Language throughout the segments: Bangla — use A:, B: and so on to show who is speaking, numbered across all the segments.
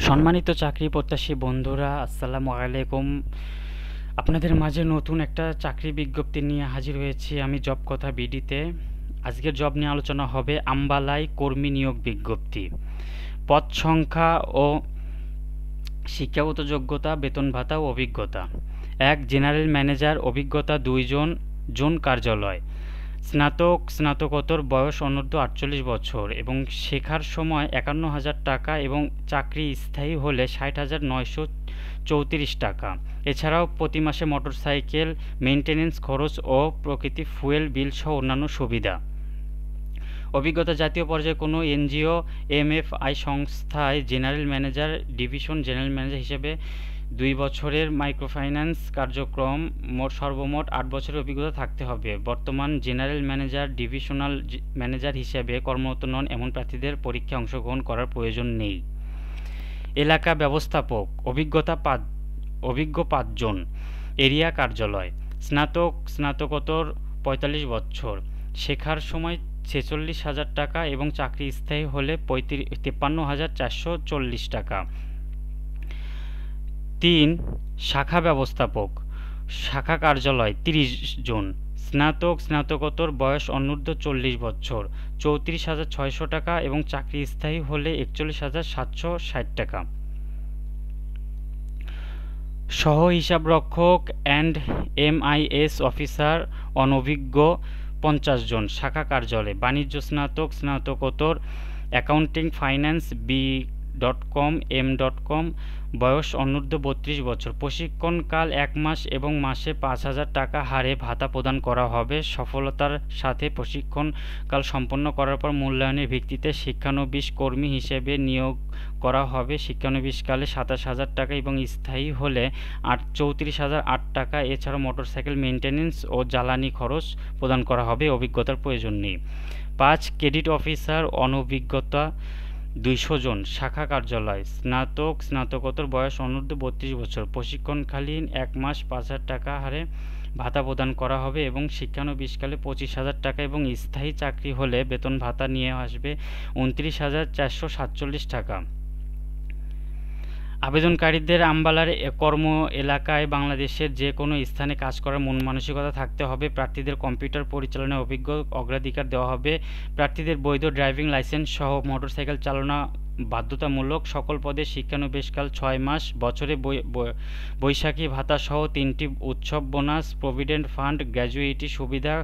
A: সম্মানিত চাকরি প্রত্যাশী বন্ধুরা, আসসালামু আলাইকুম। আপনাদের মাঝে নতুন একটা চাকরি বিজ্ঞপ্তি নিয়ে হাজির হয়েছি আমি জব কথা বিডিতে। আজকের জব নিয়ে আলোচনা হবে আম্বালায় কর্মী নিয়োগ বিজ্ঞপ্তি। পদ সংখ্যা ও শিক্ষাগত যোগ্যতা, বেতন ভাতা ও অভিজ্ঞতা। ১. জেনারেল ম্যানেজার, অভিজ্ঞতা ২ জন, জোন কার্যালয়। স্নাতক, স্নাতকোত্তর, বয়স অনূর্ধ্ব ৪৮ বছর এবং শেখার সময় ৫১,০০০ টাকা এবং চাকরি স্থায়ী হলে ৬০,৯৩৪ টাকা। এছাড়াও প্রতি মাসে মোটরসাইকেল মেইনটেনেন্স খরচ ও প্রকৃতি ফুয়েল বিল সহ অন্যান্য সুবিধা। অভিজ্ঞতা, জাতীয় পর্যায়ে কোনো এনজিও এমএফআই সংস্থায় general manager, division general manager হিসেবে ২ বছরের মাইক্রোফাইন্যান্স কার্যক্রম, সর্বমোট ৮ বছরের অভিজ্ঞতা থাকতে হবে। বর্তমান জেনারেল ম্যানেজার, ডিভিশনাল ম্যানেজার হিসেবে কর্মরত নন এমন প্রার্থীদের পরীক্ষায় অংশগ্রহণ করার প্রয়োজন নেই। এলাকা ব্যবস্থাপক, অভিজ্ঞ ৫ জন। এরিয়া কার্যালয়, স্নাতক, স্নাতকোত্তর ৪৫ বছর, শেখার সময় ৪৬,০০০ টাকা এবং চাকরি স্থায়ী হলে ৫৩,৪৪০ টাকা। ৩. শাখা ব্যবস্থাপক, শাখা কার্যালয় ৩০ জন, স্নাতক, স্নাতকোত্তর, বয়স অনূর্ধ্ব ৪০ বছর, ৩৪,৬০০ টাকা এবং চাকরি স্থায়ী হলে ৪১,৭৬০ টাকা। সহ হিসাবরক্ষক অ্যান্ড এমআইএস অফিসার, অনভিজ্ঞ ৫০ জন, শাখা কার্যালয়, বাণিজ্য স্নাতক, স্নাতকোত্তর, অ্যাকাউন্টিং, ফাইন্যান্স, বি.কম, এম.কম, বয়স অনূর্ধ্ব ৩২ বছর। প্রশিক্ষণকাল ১ মাস এবং মাসে ৫,০০০ টাকা হারে ভাতা প্রদান করা হবে। সফলতার সাথে প্রশিক্ষণকাল সম্পন্ন করার পর মূল্যায়নের ভিত্তিতে শিক্ষানবিশ কর্মী হিসেবে নিয়োগ করা হবে। শিক্ষানবিশকালে ২৭,০০০ টাকা এবং স্থায়ী হলে ৩৪,০০৮ টাকা। এছাড়াও মোটরসাইকেল মেইনটেনেন্স ও জ্বালানি খরচ প্রদান করা হবে। অভিজ্ঞতার প্রয়োজন নেই। ৫. ক্রেডিট অফিসার, অনভিজ্ঞতা ২০০ জন, শাখা কার্যালয়, স্নাতক, স্নাতকোত্তর, বয়স অনূর্ধ্ব ৩২ বছর। প্রশিক্ষণকালীন ১ মাস ৫,০০০ টাকা হারে ভাতা প্রদান করা হবে এবং শিক্ষানবিশকালে ২৫,০০০ টাকা এবং স্থায়ী চাকরি হলে বেতন ভাতা নিয়ে আসবে ২৯,৪৪৭ টাকা। আবেদনকারীদের আম্বালার কর্ম এলাকায় বাংলাদেশের যে কোনো স্থানে কাজ করার মন মানসিকতা থাকতে হবে। প্রার্থীদের কম্পিউটার পরিচালনায় অভিজ্ঞ অগ্রাধিকার দেওয়া হবে। প্রার্থীদের বৈধ ড্রাইভিং লাইসেন্স সহ মোটরসাইকেল চালনা বাধ্যতামূলক। সকল পদে শিক্ষানবিশকাল ৬ মাস। বছরে বৈশাখী ভাতা সহ ৩টি উৎসব বোনাস, প্রভিডেন্ট ফান্ড, গ্র্যাজুইটি সুবিধা,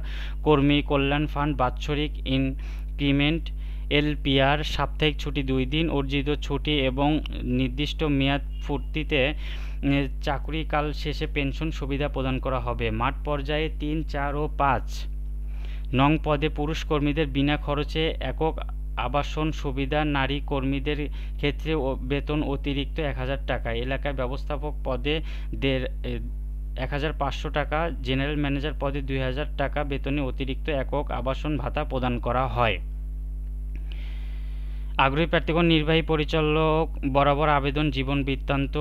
A: কর্মী কল্যাণ ফান্ড, বাৎসরিক ইনক্রিমেন্ট, এলপিআর, সাপ্তাহিক ছুটি ২ দিন, অর্জিত ছুটি এবং নির্দিষ্ট মেয়াদ পূর্তিতে চাকরিকাল শেষে পেনশন সুবিধা প্রদান করা হবে। মাঠ পর্যায়ে ৩, ৪ ও ৫ নং পদে পুরুষ কর্মীদের বিনা খরচে একক আবাসন সুবিধা, নারী কর্মীদের ক্ষেত্রে বেতন অতিরিক্ত ১,০০০ টাকা। এলাকায় ব্যবস্থাপক পদে ১,৫০০ টাকা, জেনারেল ম্যানেজার পদে ২,০০০ টাকা বেতনে অতিরিক্ত একক আবাসন ভাতা প্রদান করা হয়। আগ্রহী প্রার্থীগণ নির্বাহী পরিচালক বরাবর আবেদন, জীবন বৃত্তান্ত,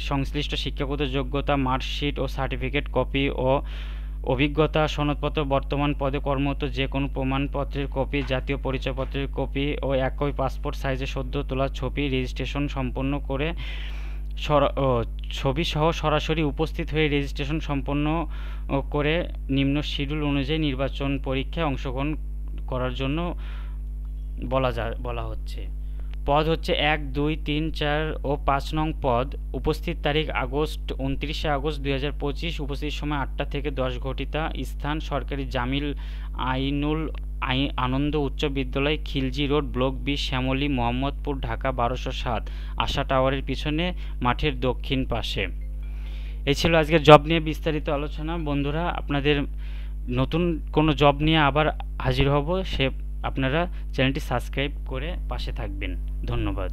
A: সংশ্লিষ্ট শিক্ষাগত যোগ্যতা, মার্কশিট ও সার্টিফিকেট কপি ও অভিজ্ঞতা সনদপত্র, বর্তমান পদে কর্মরত যে কোনো প্রমাণপত্রের কপি, জাতীয় পরিচয়পত্রের কপি ও একই পাসপোর্ট সাইজে সদ্য তোলা ছবি, রেজিস্ট্রেশন সম্পন্ন করে ছবি সহ সরাসরি উপস্থিত হয়ে রেজিস্ট্রেশন সম্পন্ন করে নিম্ন শিডিউল অনুযায়ী নির্বাচন পরীক্ষায় অংশগ্রহণ করার জন্য বলা হচ্ছে। পদ হচ্ছে ১, ২, ৩, ৪ ও ৫ নং পদ। উপস্থিত তারিখ ২৯ আগস্ট ২০২৫। উপস্থিত সময় ৮টা থেকে ১০ ঘটিকা। স্থান সরকারি জামিল আইনুল আনন্দ উচ্চ বিদ্যালয়, খিলজি রোড, ব্লক ২০, শ্যামলী, মোহাম্মদপুর, ঢাকা ১২০৭। আশা টাওয়ারের পিছনে মাঠের দক্ষিণ পাশে। এই ছিল আজকের জব নিয়ে বিস্তারিত আলোচনা। বন্ধুরা, আপনাদের নতুন কোনো জব নিয়ে আবার হাজির হব। আপনারা চ্যানেলটি সাবস্ক্রাইব করে পাশে থাকবেন। ধন্যবাদ।